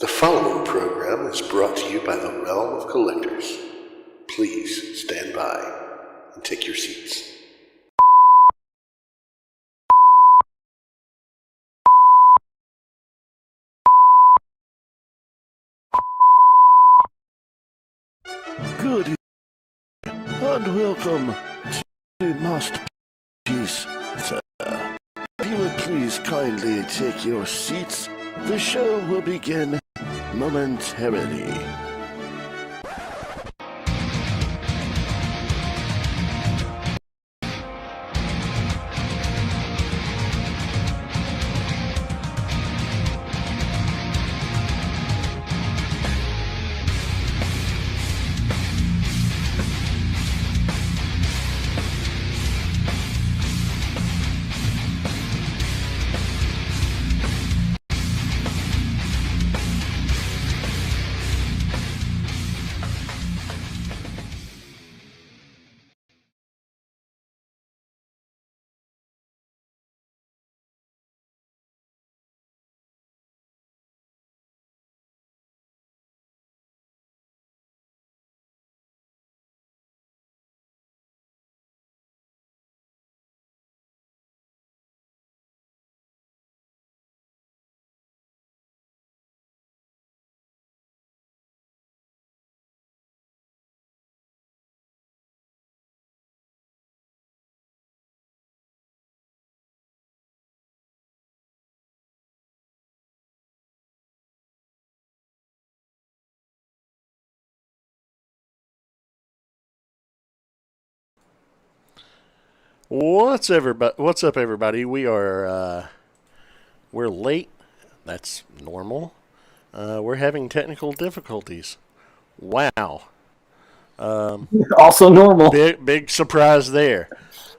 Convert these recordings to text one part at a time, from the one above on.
The following program is brought to you by the Realm of Collectors. Please stand by and take your seats. Good evening, and welcome to Masterpiece, sir. If you would please kindly take your seats, the show will begin momentarily. What's up, everybody? We're late. That's normal. We're having technical difficulties. Wow. Also normal. Big surprise there.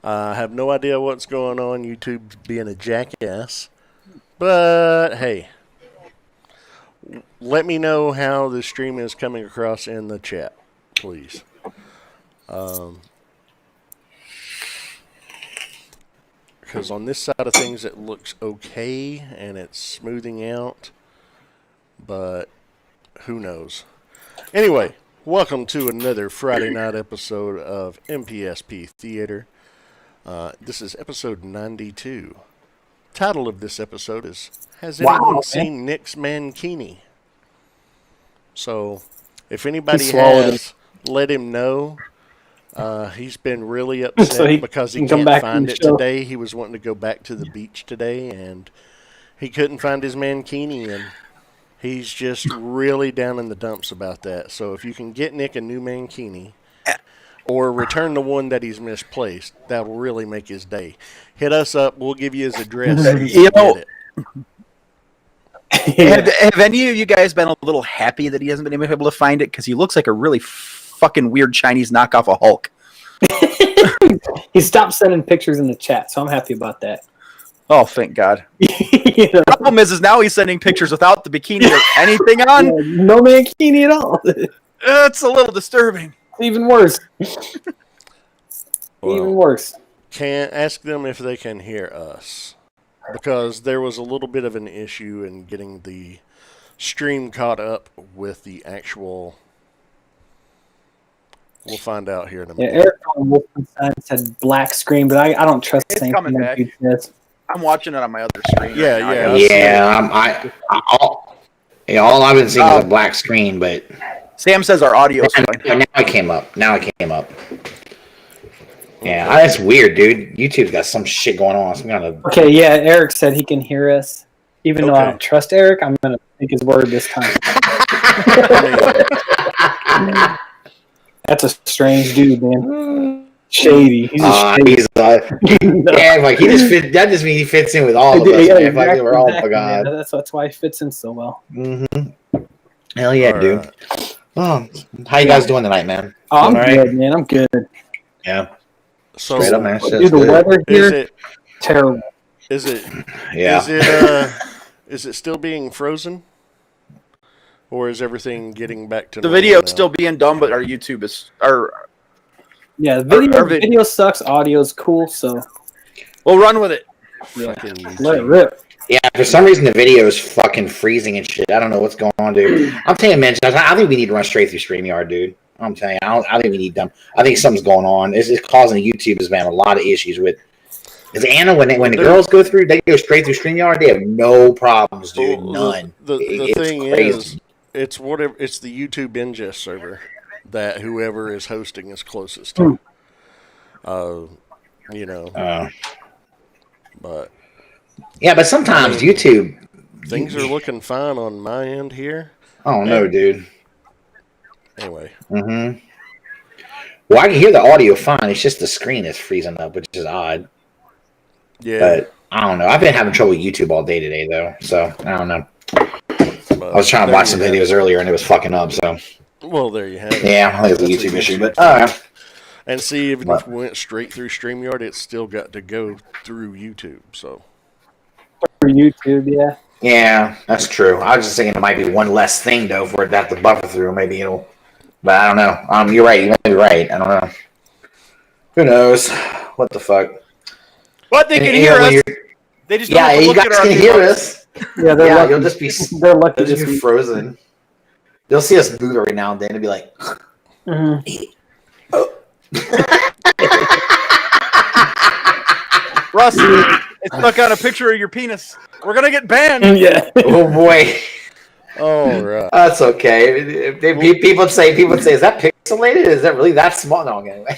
I have no idea what's going on. YouTube's being a jackass. But hey, let me know how the stream is coming across in the chat, please. Because on this side of things it looks okay and it's smoothing out, but who knows. Anyway, welcome to another Friday night episode of MPSP Theater. This is episode 92. Title of this episode is, Has Anyone Seen Nick's Mankini? So, if anybody has, let him know. He's been really upset because he can't find it today. He was wanting to go back to the beach today, and he couldn't find his mankini, and he's just really down in the dumps about that. So if you can get Nick a new mankini, or return the one that he's misplaced, that will really make his day. Hit us up. We'll give you his address. Have any of you guys been a little happy that he hasn't been able to find it? Because he looks like a really fucking weird Chinese knockoff of Hulk. He stopped sending pictures in the chat, so I'm happy about that. Oh, thank God. The problem is now he's sending pictures without the bikini or anything on. Yeah, no mankini at all. It's a little disturbing. Even worse. Well, even worse. Can't ask them if they can hear us, because there was a little bit of an issue in getting the stream caught up with the actual. We'll find out here in a minute. Yeah, Eric on Wolfenstein said black screen, but I don't trust the same coming thing. back. I'm watching it on my other screen. All I've been seeing is a black screen, but Sam says our audio is fine. Now it came up. Yeah, that's weird, dude. YouTube's got some shit going on. Some kind of... Okay, yeah, Eric said he can hear us. Even though I don't trust Eric, I'm going to take his word this time. That's a strange dude, man. Shady. He's shady. Yeah, like he just fit. That just means he fits in with all of us. Yeah, man. Like we're all God. That's why he fits in so well. Mm-hmm. Hell yeah, dude. Oh, how you guys doing tonight, man? Oh, I'm good, man. I'm good. Yeah. So, straight up, man. Dude, the weather here terrible. Is it? Yeah. Is it still being frozen? Or is everything getting back to the normal video now? still being done, but our YouTube is yeah. Video sucks. Audio's cool, so we'll run with it. Yeah. Let it rip. Yeah, for some reason the video is fucking freezing and shit. I don't know what's going on, dude. I'm telling you, man, I think we need to run straight through StreamYard, dude. I'm telling you, I think we need them. I think something's going on. It's causing YouTube has been a lot of issues with. Because Anna, when the girls go through, they go straight through StreamYard. They have no problems, dude. None. The thing crazy. is, it's the YouTube ingest server that whoever is hosting is closest to. You know. But yeah, but sometimes YouTube things are looking fine on my end here. Oh no, dude. Anyway. Mm-hmm. Well, I can hear the audio fine. It's just the screen is freezing up, which is odd. Yeah. But I don't know. I've been having trouble with YouTube all day today, though. So I don't know. I was trying to watch some videos earlier, and it was fucking up. So. Well, there you have it. Yeah, I think it's a YouTube issue, but all right. And see, even if we went straight through StreamYard, it's still got to go through YouTube. So. For YouTube, yeah. Yeah, that's true. I was just thinking it might be one less thing though for it to have to buffer through. Maybe it'll, but I don't know. You're right. You might be right. I don't know. Who knows? What the fuck? But they can hear us. They just don't have to you look guys at our can hear us. Yeah, they're lucky. You'll just be they're lucky. They'll just be frozen. They'll see us move every now and then and be like, Mm-hmm. Russ, it's stuck on a picture of your penis. We're gonna get banned. Yeah. oh boy. All right. That's okay. People would say, is that pixelated? Is that really that small? No, anyway.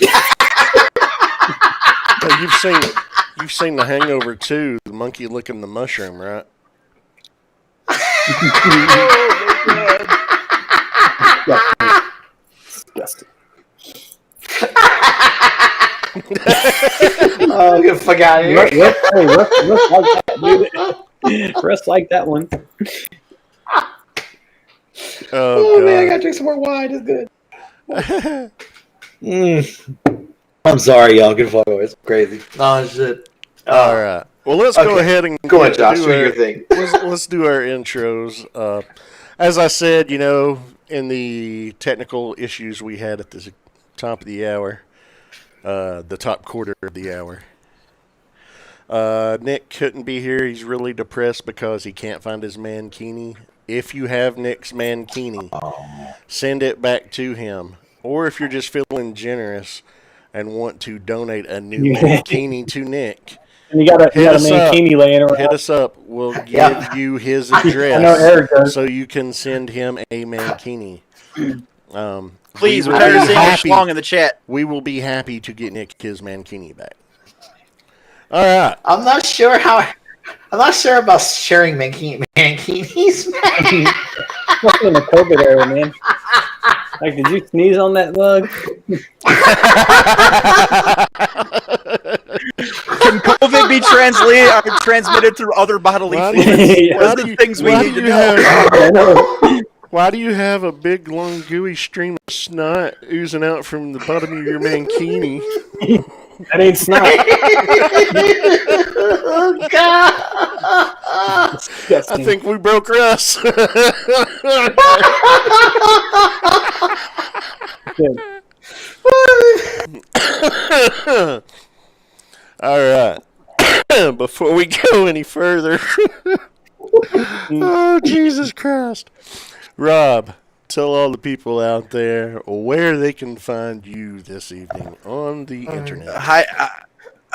You've seen The Hangover 2, the monkey licking the mushroom, right? Disgusting. Oh, get the fuck out of here. Russ like that one. Oh man, I gotta drink some more wine. It's good. I'm sorry, y'all. Good fuck. It's crazy. Oh shit. All right. Well, let's go ahead and go ahead, Josh. Do your thing. let's do our intros. As I said, in the technical issues we had at the top of the hour, the top quarter of the hour, Nick couldn't be here. He's really depressed because he can't find his Mankini. If you have Nick's Mankini, send it back to him. Or if you're just feeling generous and want to donate a new Mankini to Nick, and you got a Mankini laying around. Hit us up. We'll give you his address I know Eric does. so you can send him a Mankini. Please, we're tired of seeing a schlong in the chat. We will be happy to get Nick his Mankini back. All right. I'm not sure about sharing Mankinis. Fucking in the COVID era, man. Like, did you sneeze on that bug? Can COVID be transmitted through other bodily fluids? What are the things we need to know? Why do you have a big, long, gooey stream of snot oozing out from the bottom of your Mankini? That ain't snot. Oh, God. I think we broke Russ. All right. Before we go any further, oh, Jesus Christ. Rob, tell all the people out there where they can find you this evening on the internet.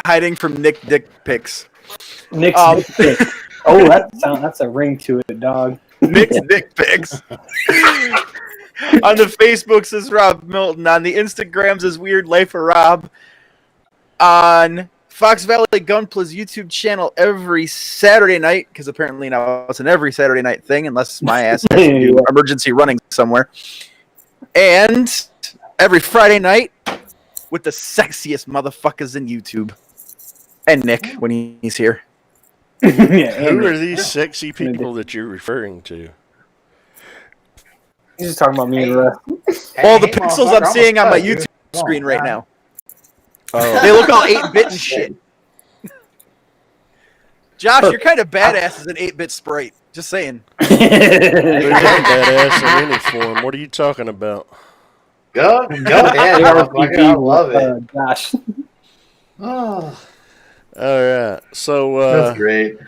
Hiding from Nick Dick Pics. Nick's Dick Pics. Oh, that's a ring to it, dog. Nick's Dick Pics. On the Facebooks is Rob Milton. On the Instagrams is Weird Life of Rob. On Fox Valley Gunpla's YouTube channel every Saturday night, because apparently now it's an every Saturday night thing, unless my ass has to do emergency running somewhere. And every Friday night with the sexiest motherfuckers in YouTube. And Nick, when he's here. Who are these sexy people that you're referring to? He's just talking about me and Russ. All the pixels I'm seeing on my YouTube screen right now. Oh. They look all 8-bit and shit. Josh, you're kind of badass as an 8-bit sprite. Just saying. There's not badass in any form. What are you talking about? Go ahead. I love it. Gosh. Oh. All right. So that's great.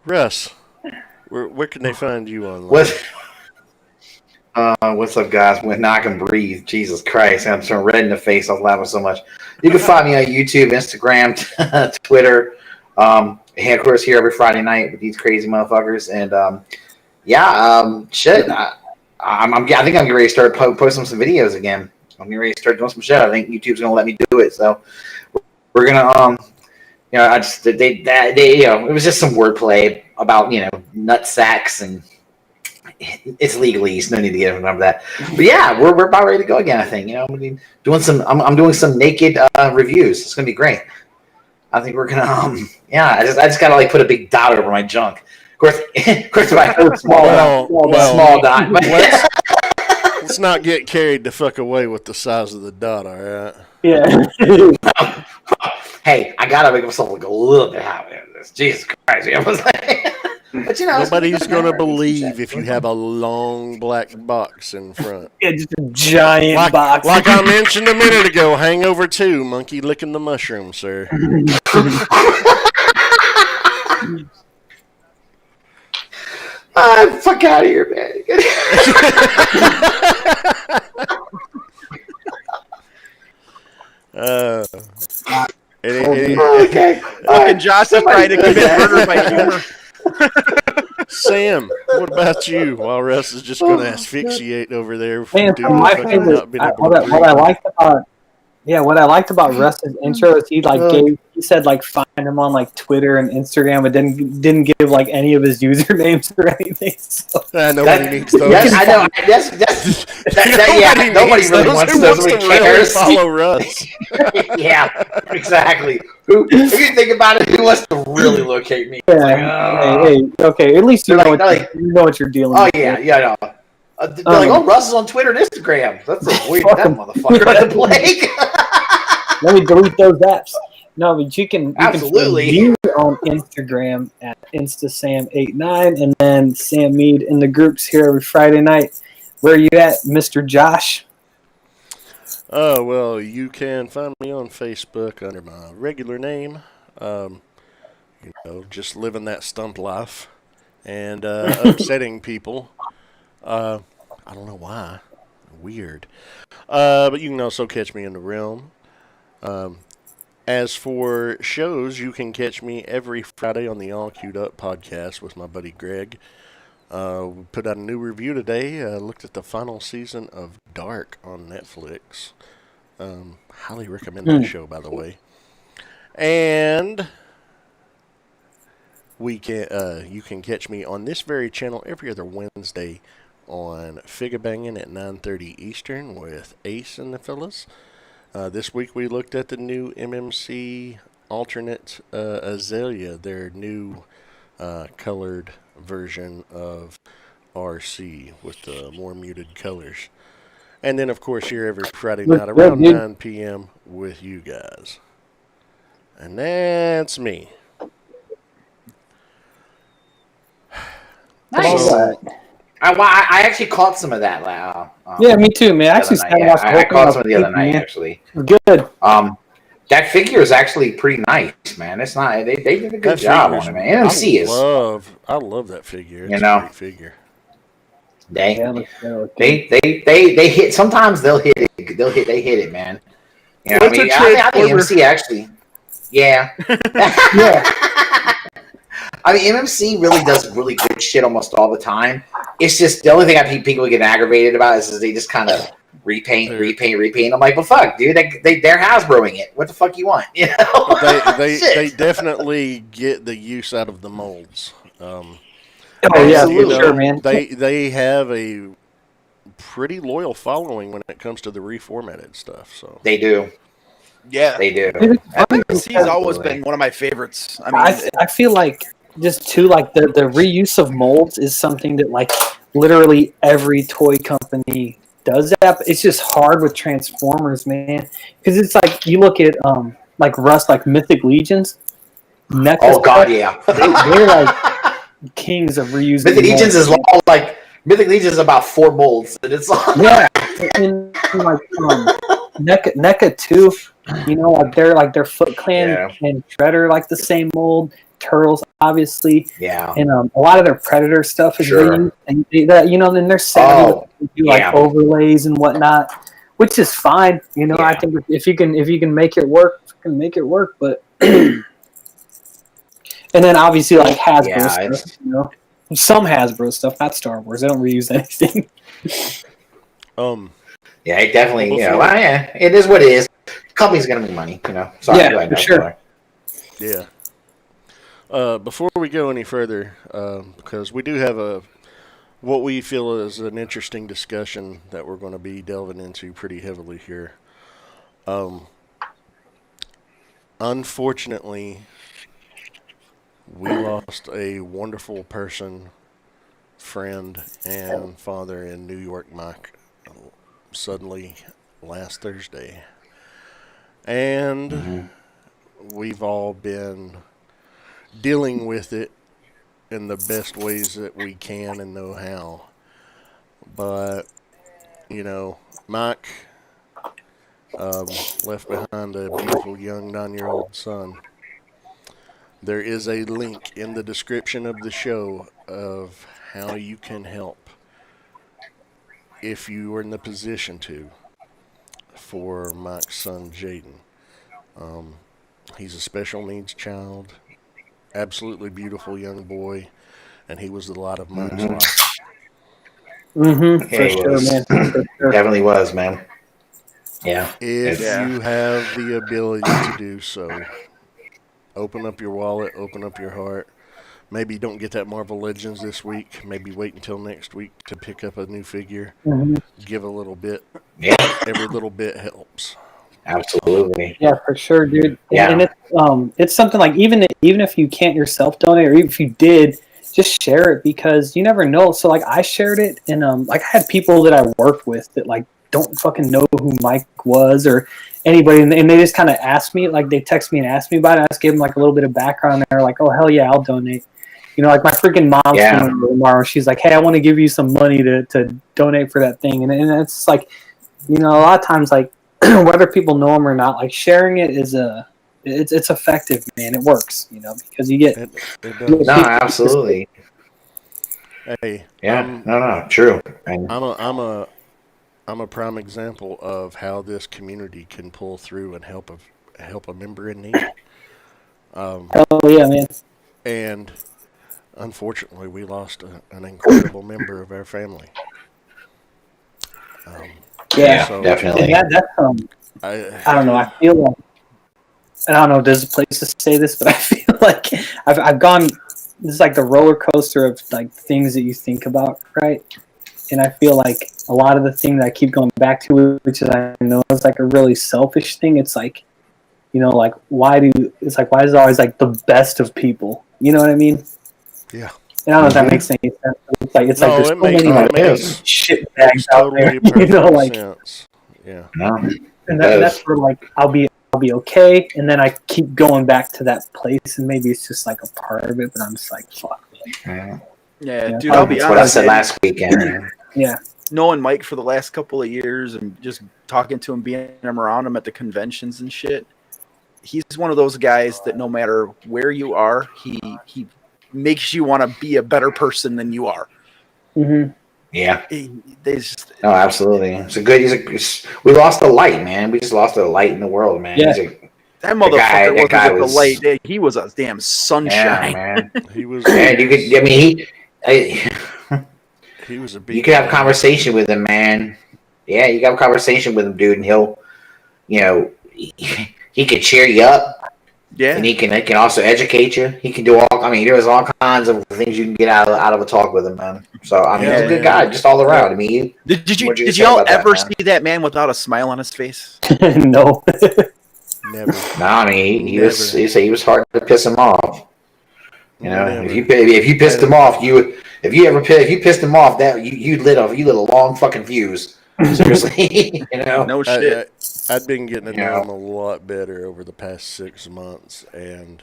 Russ, where can they find you online? What's up, guys? When I can breathe, Jesus Christ, I'm so red in the face. I was laughing so much. You can find me on YouTube, Instagram, Twitter. Of course, here every Friday night with these crazy motherfuckers. And shit. I think I'm getting ready to start posting some videos again. I'm getting ready to start doing some shit. I think YouTube's gonna let me do it. So we're gonna I just they it was just some wordplay about nut sacks and. It's legalese. No need to get into that. But yeah, we're about ready to go again. I think I'm doing some. I'm doing some naked reviews. It's gonna be great. I think we're gonna. I just gotta like put a big dot over my junk. Of course, if I put small dot. But let's not get carried the fuck away with the size of the dot. All right. Yeah. Hey, I gotta make myself look a little bit happy in this. Jesus Christ! I was like. But nobody's gonna believe if you have a long black box in front. Yeah, just a giant box. Like I mentioned a minute ago, Hangover 2, monkey licking the mushroom, sir. Fuck out of here, man. Okay. And Josh is trying to commit murder by humor. Sam, what about you? While Russ is just going to asphyxiate over there. Man, my favorite, what I liked about Russ's intro is he said find him on Twitter and Instagram, but didn't give any of his usernames or anything. So. Nobody needs those. Yes, I know. Nobody really wants those. Nobody cares. Follow Russ. Yeah, exactly. Who if you think about it, who wants to really locate me? Yeah. Hey, okay. At least you know what you're dealing with. Oh yeah, no. They're Russ is on Twitter and Instagram. That's a weird that motherfucker. Blake. Let me delete those apps. No, but you can Absolutely. You can find me on Instagram at InstaSam89 and then Sam Mead in the groups here every Friday night. Where are you at, Mr. Josh? Oh, well, you can find me on Facebook under my regular name. Just living that stunt life and upsetting people. I don't know why. Weird. But you can also catch me in the realm. As for shows, you can catch me every Friday on the All Queued Up podcast with my buddy Greg. We put out a new review today. Looked at the final season of Dark on Netflix. Highly recommend that show, by the way. And you can catch me on this very channel every other Wednesday on Figure Banging at 9:30 Eastern with Ace and the fellas. This week we looked at the new MMC alternate Azalea, their new colored version of RC with the more muted colors. And then, of course, here every Friday night around 9 p.m. with you guys. And that's me. Nice. I actually caught some of that. Yeah, me too, man. I caught some of the other night, actually. Good. That figure is actually pretty nice, man. It's not. They did a good job on it, man. NMC I love that figure. It's a great figure. They hit. Sometimes they'll hit it. They hit it, man. I think NMC actually. Yeah. Yeah. I mean, MMC really does really good shit almost all the time. It's just the only thing I think people get aggravated about is they just kind of repaint. I'm like, well, fuck, dude, they're Hasbroing it. What the fuck you want? You know? They definitely get the use out of the molds. Sure, man. They have a pretty loyal following when it comes to the reformatted stuff. So they do. Yeah, they do. MMC's always been one of my favorites. I mean, I feel like just too the reuse of molds is something that literally every toy company does that. But it's just hard with Transformers, man, because it's you look at Rust, Mythic Legions. Oh God, yeah. They're kings of reusing. Mythic Legions is Mythic Legions is about 4 molds, and it's yeah. And NECA too. Their Foot Clan and Shredder the same mold. Turtles, obviously. Yeah. And a lot of their Predator stuff is reused. And then they're savvy to do like overlays and whatnot, which is fine. I think if you can make it work, make it work. But and then obviously like Hasbro stuff, some Hasbro stuff, not Star Wars. They don't reuse anything. Yeah, it definitely. It is what it is. Company's gonna make money, Sorry, yeah, for sure. Yeah. Before we go any further, because we do have what we feel is an interesting discussion that we're going to be delving into pretty heavily here. Unfortunately, we lost a wonderful person, friend, and father in New York, Mike, suddenly last Thursday. And we've all been dealing with it in the best ways that we can and know how. But, Mike left behind a beautiful young 9-year-old son. There is a link in the description of the show of how you can help if you are in the position to for Mike's son, Jaden. He's a special needs child, absolutely beautiful young boy, and he was the light of Mike's life. For sure, man. For sure. Definitely was, man. Yeah. If you have the ability to do so, open up your wallet, open up your heart. Maybe don't get that Marvel Legends this week. Maybe wait until next week to pick up a new figure. Give a little bit. Yeah. Every little bit helps. Absolutely. Yeah, for sure, dude. Yeah. And it's something like even if you can't yourself donate, or even if you did, just share it, because you never know. So like I shared it, and like I had people that I worked with that like don't fucking know who Mike was or anybody, and they just kind of asked me, like they text me and asked me about it. I just gave them like a little bit of background. They're like, oh hell yeah, I'll donate. Like my freaking mom's coming over tomorrow. She's like, hey, I want to give you some money to donate for that thing, and it's like, a lot of times like whether people know them or not, like sharing it is it's effective, man. It works, because you get. It does. No, absolutely. Hey. Yeah. No. True. I'm a prime example of how this community can pull through and help a member in need. Oh yeah, man. And unfortunately, we lost an incredible member of our family. So, definitely. And that's I don't know. I feel like, and I don't know. There's a place to say this, but I feel like I've gone. This is like the roller coaster of like things that you think about, right? And I feel like a lot of the thing that I keep going back to, which is I know is like a really selfish thing. It's like, like why is it always like the best of people? You know what I mean? Yeah. And I don't know if that makes any sense. It's like there's so many shit bags out there. Sense. Yeah. No, and that's where like I'll be okay, and then I keep going back to that place, and maybe it's just like a part of it, but I'm just like fuck. Yeah, dude. I'll be honest. What I said last weekend. Yeah. Knowing Mike for the last couple of years and just talking to him, being around him at the conventions and shit, he's one of those guys that no matter where you are, he makes you want to be a better person than you are. Yeah. No, absolutely. We lost a light, man. We just lost a light in the world, man. Yeah. That motherfucker wasn't just a light. He was a damn sunshine. Yeah, man. He was. Man, he was a big. You could have a conversation with him, man. Yeah, you got a conversation with him, dude, and he'll, he could cheer you up. Yeah, and he can also educate you. He can do all. I mean, there's all kinds of things you can get out of a talk with him, man. So I mean, he's a good guy, just all around. I mean, did y'all ever see that man without a smile on his face? No, never. No, I mean, he was hard to piss him off. If you pissed him off, if you pissed him off, that you lit a long fucking fuse. Seriously, No shit. I'd been getting to know him a lot better over the past 6 months, and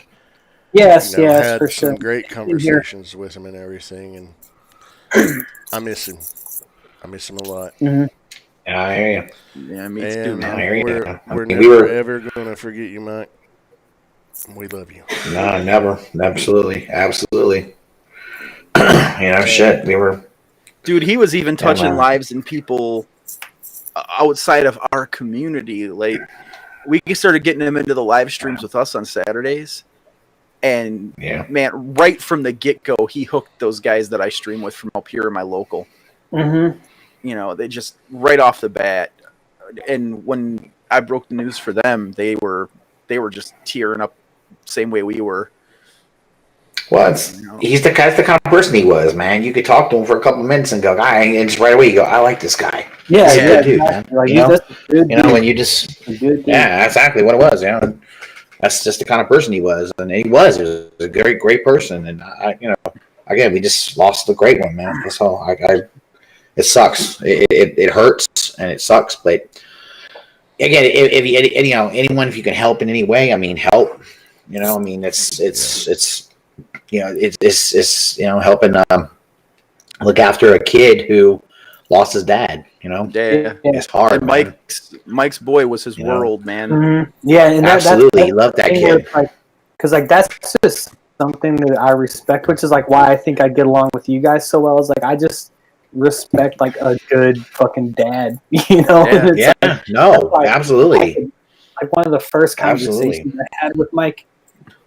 had for some great conversations with him and everything, and I miss him. I miss him a lot. Yeah, I hear you. Yeah, me too, man. We're never ever gonna forget you, Mike. We love you. No, never. Absolutely. Shit. We were. Dude, he was even touching man. lives and people outside of our community. Like, we started getting him into the live streams with us on Saturdays. And, man, right from the get-go, he hooked those guys that I stream with from up here in my local. Mm-hmm. You know, they just, right off the bat. And when I broke the news for them, they were just tearing up same way we were. Well, he's the kind of person he was, man. You could talk to him for a couple of minutes and go, and just right away you go, I like this guy. Yeah, he's a good dude, man. Like, when you just, that's exactly what it was. That's just the kind of person he was, and he was a great person. And again, we just lost a great one, man. That's all. It sucks. It hurts and it sucks, but again, if you can help in any way, I mean, help. It's helping look after a kid who lost his dad. It's hard. And Mike's boy was his world, man. Mm-hmm. Yeah, and absolutely, he loved that kid. Because that's just something that I respect, which is like why I think I get along with you guys so well. Is like I just respect like a good fucking dad, Absolutely. Like one of the first conversations I had with Mike,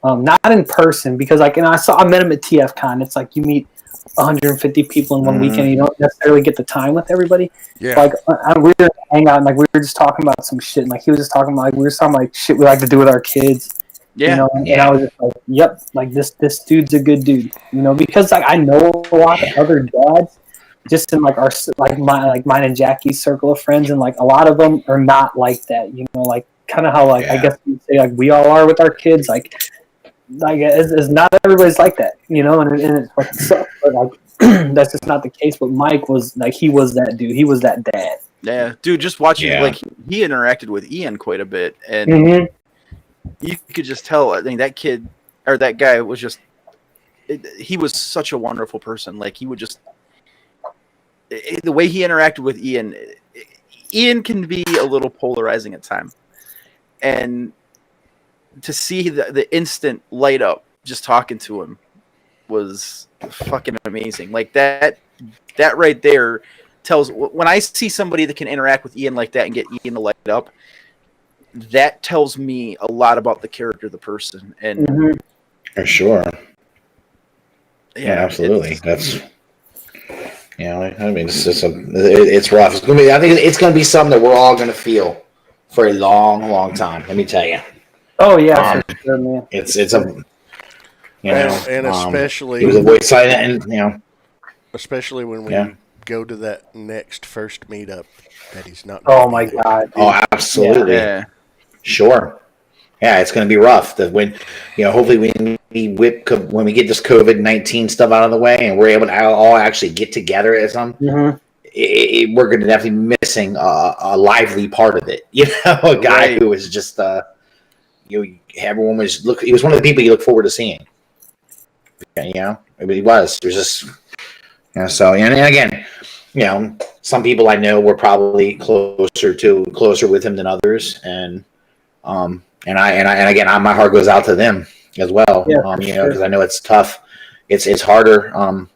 not in person because like, I met him at TFCon. It's like you meet 150 people in one weekend. And you don't necessarily get the time with everybody. Yeah. Like we were hanging out and like we were just talking about some shit. And like he was just talking about like shit we like to do with our kids. Yeah. And I was just like, yep, like this dude's a good dude. Because like I know a lot of other dads. Just in like our mine and Jackie's circle of friends, and like a lot of them are not like that. Like kind of how like I guess you'd say like we all are with our kids. Like it's not everybody's like that, and it fucking sucks. But like that's just not the case. But Mike was like he was that dude. He was that dad. Yeah, dude. Just watching like he interacted with Ian quite a bit, and you could just tell. I think that kid or that guy was just he was such a wonderful person. Like he would just. The way he interacted with Ian can be a little polarizing at times. And to see the instant light up just talking to him was fucking amazing. Like that right there tells when I see somebody that can interact with Ian like that and get Ian to light up, that tells me a lot about the character of the person. And for sure. Yeah, absolutely. That's I mean, it's rough. It's gonna be. I think it's gonna be something that we're all gonna feel for a long, long time. Let me tell you. Oh yeah, for sure, man. It's a and especially he was a voice silent, and especially when we go to that next first meetup that he's not. Oh my god. Oh, absolutely. Yeah. Sure. Yeah, it's going to be rough. That when, hopefully when we get this COVID-19 stuff out of the way and we're able to all actually get together as some, we're going to definitely be missing a lively part of it. A guy who was just, everyone was he was one of the people you look forward to seeing. He was. There's just, so and again, some people I know were probably closer with him than others, and again, my heart goes out to them as well. Because I know it's tough. It's harder. And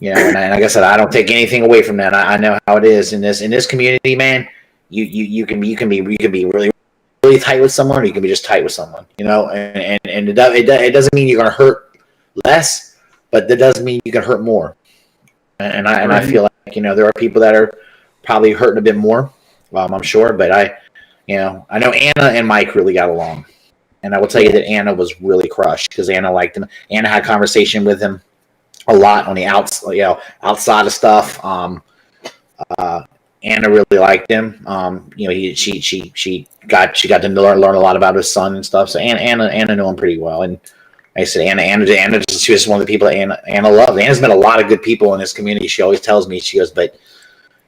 like I said, I don't take anything away from that. I know how it is in this community, man. You can be really, really tight with someone, or you can be just tight with someone. And it doesn't mean you're going to hurt less, but that does mean you can hurt more. And I feel like there are people that are probably hurting a bit more. I'm sure, but I know Anna and Mike really got along, and I will tell you that Anna was really crushed because Anna liked him. Anna had conversation with him a lot on the outside of stuff. Anna really liked him. She got to learn a lot about his son and stuff. So Anna knew him pretty well, and like I said Anna she was one of the people that Anna loved. Anna's met a lot of good people in this community. She always tells me, she goes, but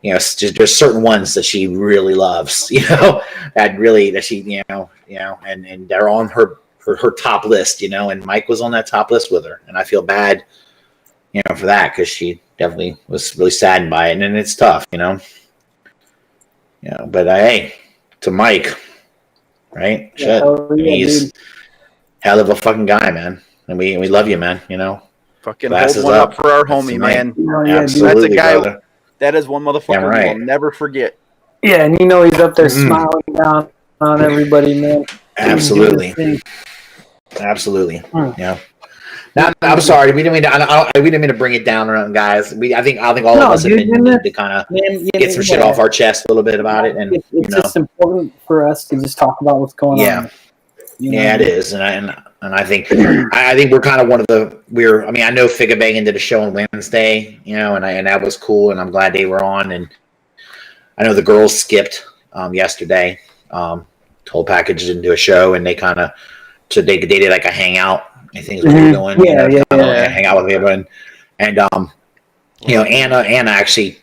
there's certain ones that she really loves, that she, and they're on her top list, and Mike was on that top list with her. And I feel bad, for that, because she definitely was really saddened by it. And it's tough, but hey, to Mike, right? Yeah, hell of a fucking guy, man. And we love you, man. You know, Fucking glasses hold one up for our That's homie, right. man. Oh, yeah, dude. Absolutely, That's a guy. brother. That is one motherfucker Damn right. we'll never forget. Yeah, and he's up there Mm-mm. smiling down on everybody, man. Absolutely. Doing his thing. Absolutely. Yeah. Now, I'm sorry. We didn't mean to bring it down around, guys. I think all of us have been need to kind of get some shit off our chest a little bit about it, and it's just important for us to just talk about what's going on. Yeah, it is, and I think we're kind of one of the I know Figure Bangin' did a show on Wednesday, you know, and that was cool, and I'm glad they were on, and I know the girls skipped yesterday. Whole package didn't do a show, and they kind of they did like a hangout. I think is what they were doing. Hang out with everyone, and you know, Anna actually.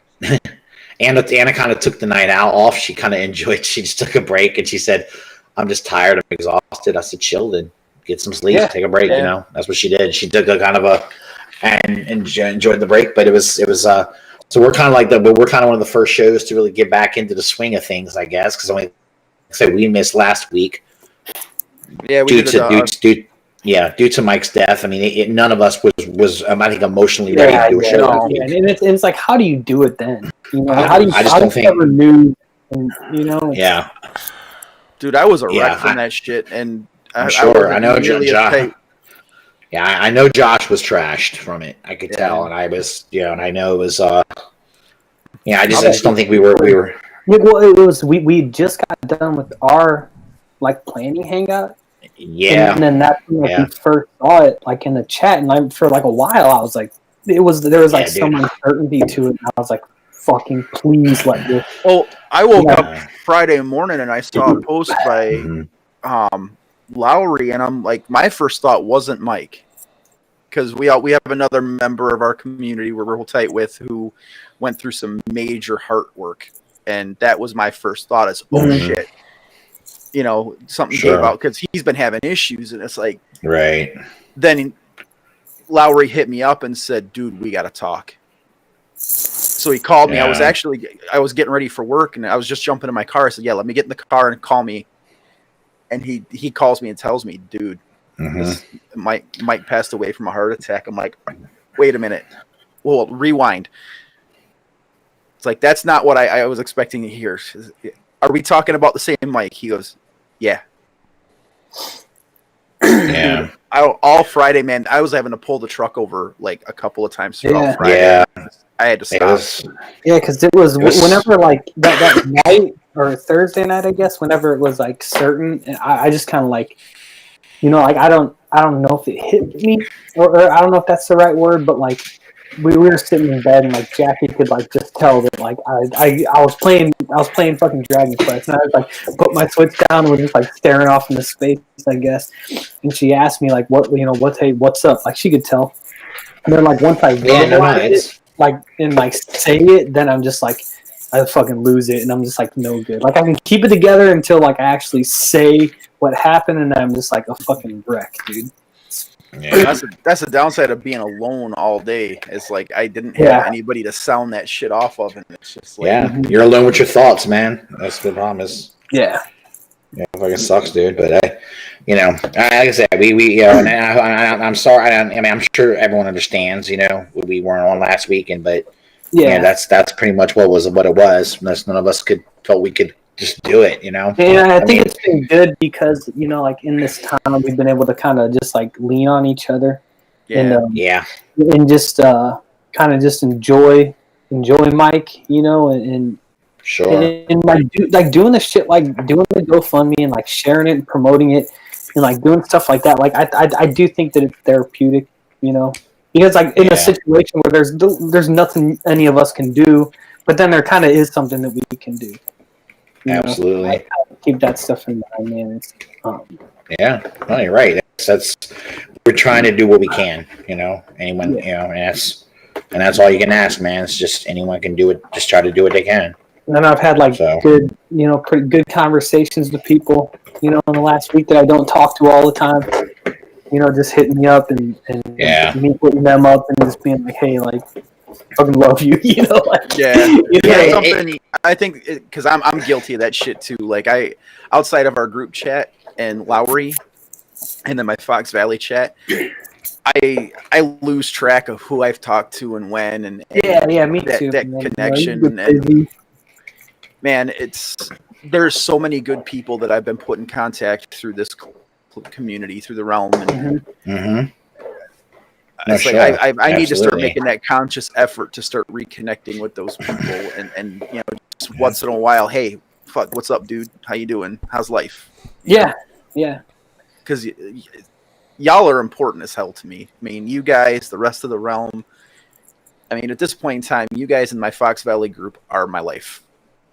Anna kind of took the night out off. She kind of enjoyed. She just took a break, and she said, "I'm just tired. I'm exhausted." I said, "Chill, then get some sleep, take a break." You know, that's what she did. She took a kind of and enjoyed the break. But it was so we're kind of like we're kind of one of the first shows to really get back into the swing of things, I guess, because we missed last week. Yeah, due to Mike's death. I mean, none of us was I think emotionally ready to do a show. Yeah. And it's like, how do you do it then? You know, I just don't think. Ever knew, and, you know. Yeah. Dude, I was a wreck from that shit, and I'm sure. I know Josh. Yeah, I know Josh was trashed from it. I could tell, and I was, and I know it was. I just don't think we were. Well, it was. We just got done with our planning hangout. Yeah, and then that's when we first saw it in the chat, and for a while I was like, there was some uncertainty to it. And I was like, fucking please let this. Well, I woke up Friday morning and I saw a post by Lowry, and I'm like, my first thought wasn't Mike, because we have another member of our community we're real tight with who went through some major heart work, and that was my first thought is, shit. You know, something gave out because he's been having issues, and it's like, right. Then Lowry hit me up and said, "Dude, we got to talk." So he called me. I was getting ready for work, and I was just jumping in my car. I said, "Yeah, let me get in the car and call me." And he calls me and tells me, "Dude, Mike passed away from a heart attack." I'm like, "Wait a minute. Well, rewind." It's like, that's not what I was expecting to hear. Are we talking about the same Mike? He goes, yeah. Yeah. All Friday, man, I was having to pull the truck over a couple of times throughout Friday. Yeah. I had to stop. Because it was whenever that night or Thursday night, I guess, whenever it was certain, I just kind of I don't know if it hit me or I don't know if that's the right word, but we were sitting in bed and Jackie could just tell that I was playing fucking Dragon Quest, and I was put my Switch down and was just staring off into space, I guess. And she asked me what's up? She could tell. And then once I realized it, and say it, then I'm just I fucking lose it, and I'm just no good. I can keep it together until I actually say what happened, and I'm just a fucking wreck, dude. Yeah. That's the downside of being alone all day. It's I didn't have anybody to sound that shit off of, and it's just you're alone with your thoughts, man. That's the problem. Yeah, it fucking sucks, dude. But like I said, we and I'm sorry. I mean, I'm sure everyone understands. We weren't on last weekend, but that's pretty much what it was. Unless none of us felt we could just do it, Yeah, I think it's been good because in this time we've been able to kind of just lean on each other, and just kind of just enjoy Mike, and sure, and doing the shit, doing the GoFundMe and sharing it and promoting it and doing stuff like that. I do think that it's therapeutic, because in a situation where there's nothing any of us can do, but then there kind of is something that we can do. Absolutely. I keep that stuff in mind, man. No, you're right. That's we're trying to do what we can. Anyone, and that's all you can ask, man. It's just anyone can do it. Just try to do what they can. And then I've had good, pretty good conversations with people, in the last week that I don't talk to all the time. Just hitting me up and me putting them up and just being hey, fucking love you, something. I think because I'm guilty of that shit too. Outside of our group chat and Lowry, and then my Fox Valley chat, I lose track of who I've talked to and when, and yeah, me that, too. that man. connection. And man, there's so many good people that I've been put in contact through this community, through the realm, and it's like I need to start making that conscious effort to start reconnecting with those people, and just once in a while, hey, fuck, what's up, dude? How you doing? How's life? Yeah. Because y'all are important as hell to me. I mean, you guys, the rest of the realm. I mean, at this point in time, you guys in my Fox Valley group are my life.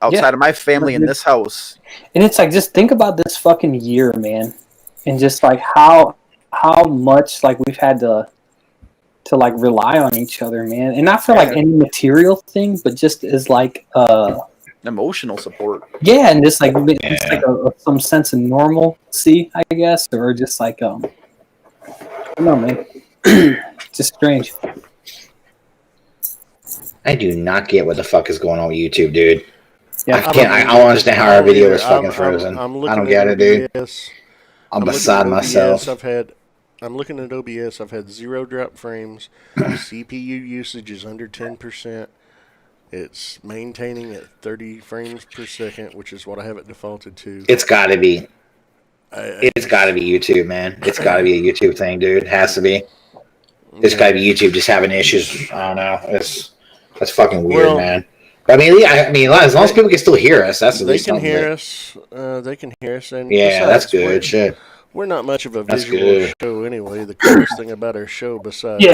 Outside of my family in this house. And it's like, just think about this fucking year, man. And just like how much like we've had to like rely on each other, man. And not for like any material thing, but just as like emotional support. Yeah, and just like it's like some sense of normalcy, I guess, or just like I don't know, man. Just strange. I do not get what the fuck is going on with YouTube, dude. Yeah, I don't understand how our video is fucking frozen. I don't get it, dude. I'm beside myself. I'm looking at OBS. I've had 0 drop frames. CPU usage is under 10%. It's maintaining at 30 frames per second, which is what I have it defaulted to. It's got to be. It's got to be YouTube, man. It's got to be a YouTube thing, dude. It has to be. It's got to be YouTube just having issues. I don't know. That's fucking weird, man. But I mean, as long as people can still hear us, that's at least something. They can hear us. And yeah, that's good. Shit. We're not much of a visual show anyway. The coolest thing about our show, besides,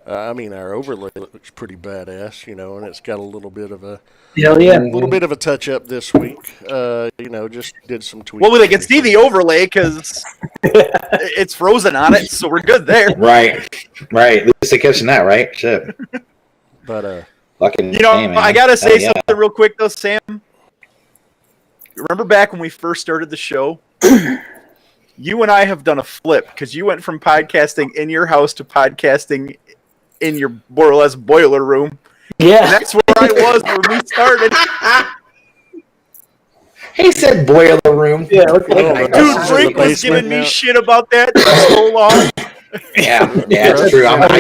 I mean, our overlay looks pretty badass, and it's got a little bit of a little bit of a touch up this week. Just did some tweaks. Well, they can see the overlay because it's frozen on it, so we're good there. Right. At least they're catching that, right? Shit. But fucking. I gotta say something real quick though, Sam. Remember back when we first started the show? You and I have done a flip because you went from podcasting in your house to podcasting in your more or less boiler room. Yeah. And that's where I was when we started. He said boiler room. Yeah, okay. Dude, Frank was giving me shit about that for so long. Yeah, it's true. I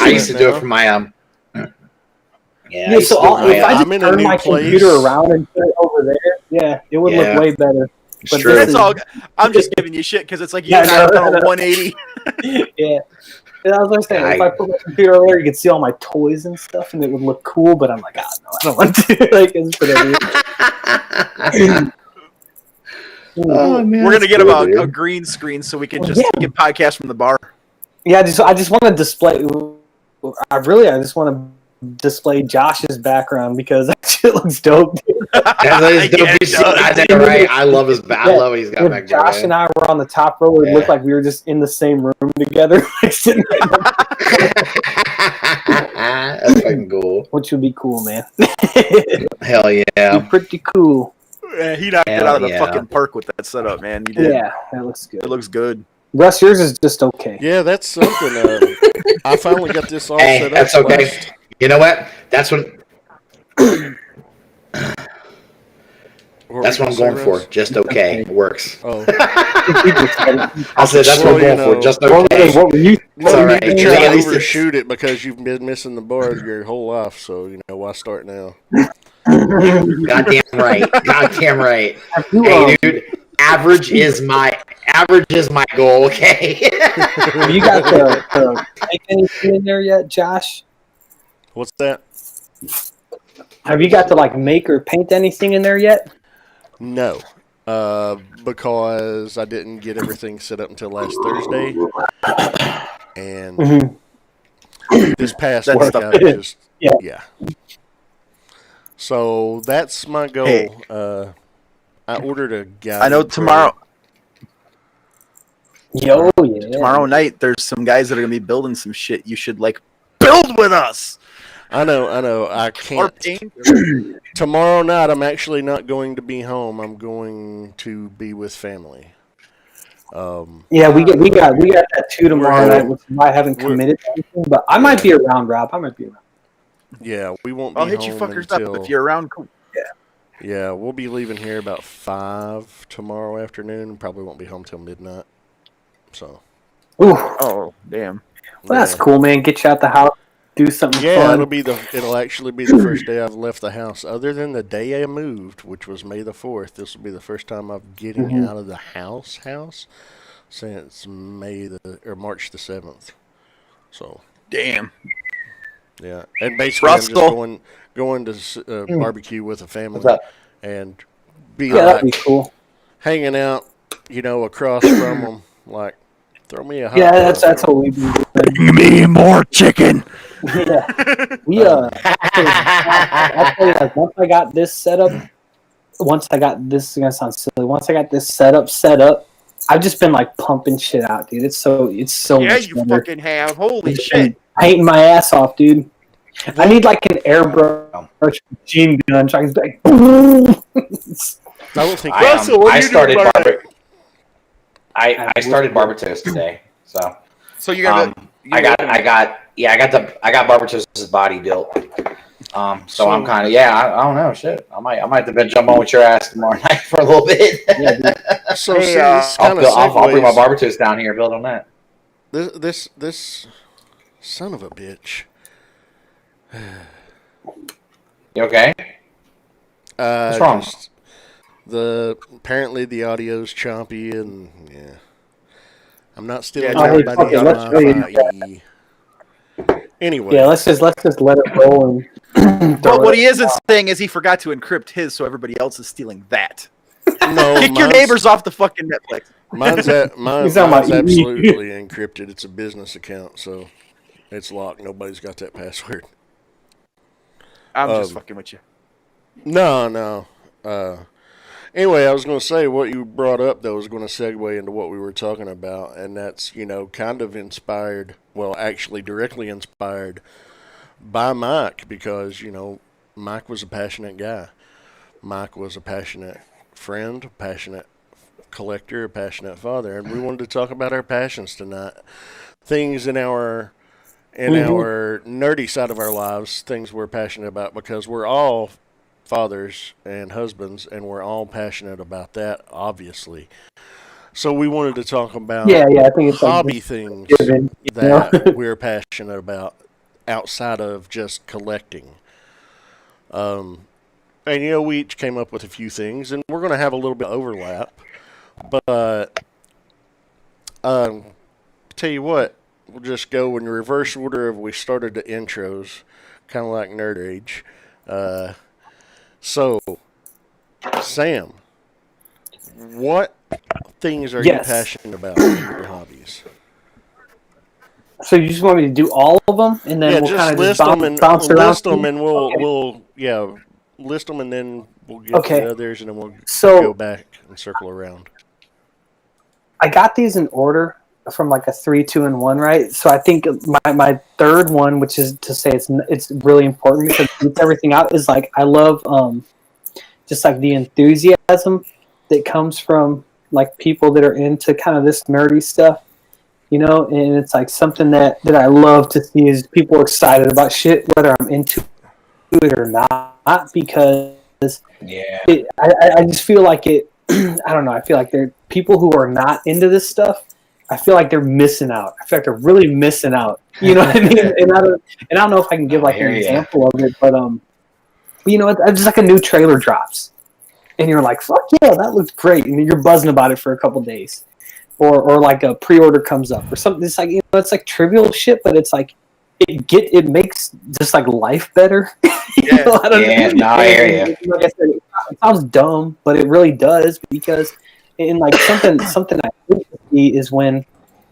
used to do it for my Yeah, so if I just turn my computer around and put it over there, it would look way better. But that's all. I'm just giving you shit because it's like you and I have done a 180. Yeah. And I was gonna say, if I put my computer over there, you could see all my toys and stuff, and it would look cool. But I'm like, no, I don't want to. Like, it's man, we're gonna get a green screen so we can just get podcast from the bar. Yeah, I just want to display. I just want to display Josh's background because that shit looks dope. I know, right? I love I love what he's got back there. Josh and I were on the top row. It looked like we were just in the same room together. That's fucking cool. Which would be cool, man. Hell yeah. Pretty cool. Yeah, he knocked it out of the fucking park with that setup, man. You did. Yeah, that looks good. It looks good. Russ, yours is just okay. Yeah, that's something. I finally got this all set up. That's okay. You know what? That's what I'm going for. Just okay. It works. Oh. I said that's what I'm going for. Just okay. What were you? It's all right. You try to overshoot it because you've been missing the bar your whole life. So why start now? Goddamn right. Goddamn right. Hey, dude. Average is my goal. Okay. Have you got the anything in there yet, Josh? What's that? Have you got to make or paint anything in there yet? No, because I didn't get everything set up until last Thursday, and this past week I just So that's my goal. Hey. I ordered a guy. I know tomorrow. Tomorrow night, there's some guys that are gonna be building some shit. You should build with us. I know. I can't. Tomorrow night, I'm actually not going to be home. I'm going to be with family. We got that too tomorrow night, which I haven't committed to anything, but I might be around, Rob. I might be around. Yeah, we won't be I'll hit you fuckers up if you're around. Cool. Yeah, we'll be leaving here about 5 tomorrow afternoon. Probably won't be home till midnight. So. Ooh. Oh, damn. Well, that's cool, man. Get you out the house, do something fun. It'll actually be the first day I've left the house, other than the day I moved, which was May the 4th. This will be the first time I'm getting out of the house since March the 7th. So. Damn. Yeah, and basically I'm just going to barbecue with a family and that'd be cool. Hanging out, across from them, like. Throw me a hot dog. That's what we do. Bring me more chicken. Yeah, I'll tell you, like, once I got this set up, this is gonna sound silly. Once I got this set up, I've just been like pumping shit out, dude. It's so yeah, much you better. fucking have. Holy shit! Painting my ass off, dude. I need like an airbrush machine gun, so I can like. I don't think I started I started Barbatos today, so you got I got Barbatos' body built. So I'm kind of I don't know, shit. I might have to jump on with your ass tomorrow night for a little bit. So I'll bring my Barbatos down here and build on that. This son of a bitch. You okay? What's wrong? Apparently the audio's choppy and I'm not stealing everybody on Anyway. Yeah, let's just let it roll. But what he isn't saying is he forgot to encrypt his, so everybody else is stealing that. No, kick your neighbors off the fucking Netflix. Mine's absolutely encrypted. It's a business account, so it's locked. Nobody's got that password. I'm just fucking with you. No. Anyway, I was going to say what you brought up, though, was going to segue into what we were talking about, and that's, kind of inspired, well, actually directly inspired by Mike, because, Mike was a passionate guy. Mike was a passionate friend, a passionate collector, a passionate father, and we wanted to talk about our passions tonight. Things in our nerdy side of our lives, things we're passionate about, because we're all fathers and husbands, and we're all passionate about that, obviously. So we wanted to talk about I think it's hobby things that we're passionate about outside of just collecting. And we each came up with a few things, and we're going to have a little bit of overlap. But tell you what, we'll just go in reverse order of we started the intros, kind of like Nerd Age. So, Sam, what things are you passionate about in your hobbies? So you just want me to do all of them, and then we'll kind of list them and list them, and we'll list them, and then we'll get to the others, and then we'll go back and circle around. I got these in order from like a 3, 2, and 1, right? So I think my third one, which is to say it's really important because it gets everything out, is like I love just like the enthusiasm that comes from like people that are into kind of this nerdy stuff, and it's like something that I love to see is people excited about shit, whether I'm into it or not, because I just feel like it. I don't know. I feel like there people who are not into this stuff. I feel like they're missing out. I feel like they're really missing out. You know what I mean? And I don't know if I can give like an example of it, but it's just like a new trailer drops, and you're like, "Fuck yeah, that looks great," and you're buzzing about it for a couple days, or like a pre-order comes up or something. It's like it's like trivial shit, but it's like it makes just like life better. I don't know. I hear you. Like I said, it sounds dumb, but it really does, because in like something I think to see is when,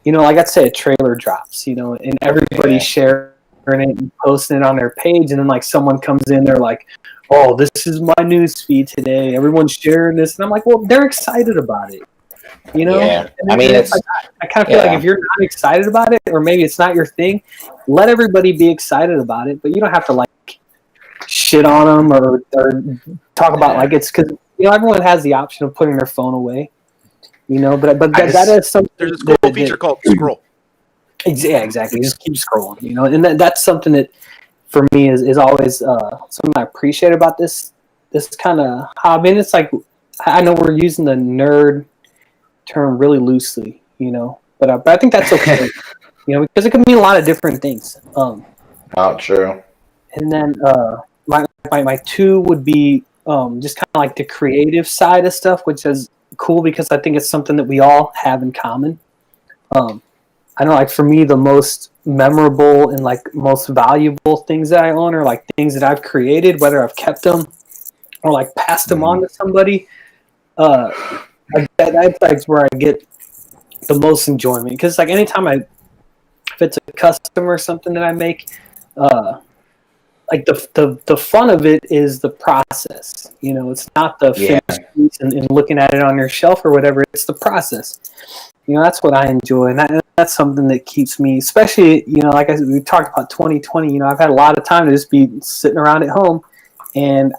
like I said, a trailer drops, and everybody's sharing it and posting it on their page, and then like someone comes in, they're like, "Oh, this is my news feed today. Everyone's sharing this," and I'm like, "Well, they're excited about it." Yeah. I mean, it's like, I kind of feel like if you're not excited about it, or maybe it's not your thing, let everybody be excited about it, but you don't have to like shit on them or talk about like it's because everyone has the option of putting their phone away, but that is something. There's a cool feature called scroll. Yeah, exactly. You just keep scrolling, and that's something that for me is always something I appreciate about this kind of hobby. And it's like, I know we're using the nerd term really loosely, But I think that's okay, because it can mean a lot of different things. True. And then my two would be just kind of like the creative side of stuff, which is cool because I think it's something that we all have in common. I know, like for me, the most memorable and like most valuable things that I own are like things that I've created, whether I've kept them or like passed them on to somebody. That's like where I get the most enjoyment, because like anytime if it's a custom or something that I make, like the fun of it is the process. It's not the finished piece and looking at it on your shelf or whatever. It's the process. That's what I enjoy, and that's something that keeps me, especially, like we talked about 2020. I've had a lot of time to just be sitting around at home, and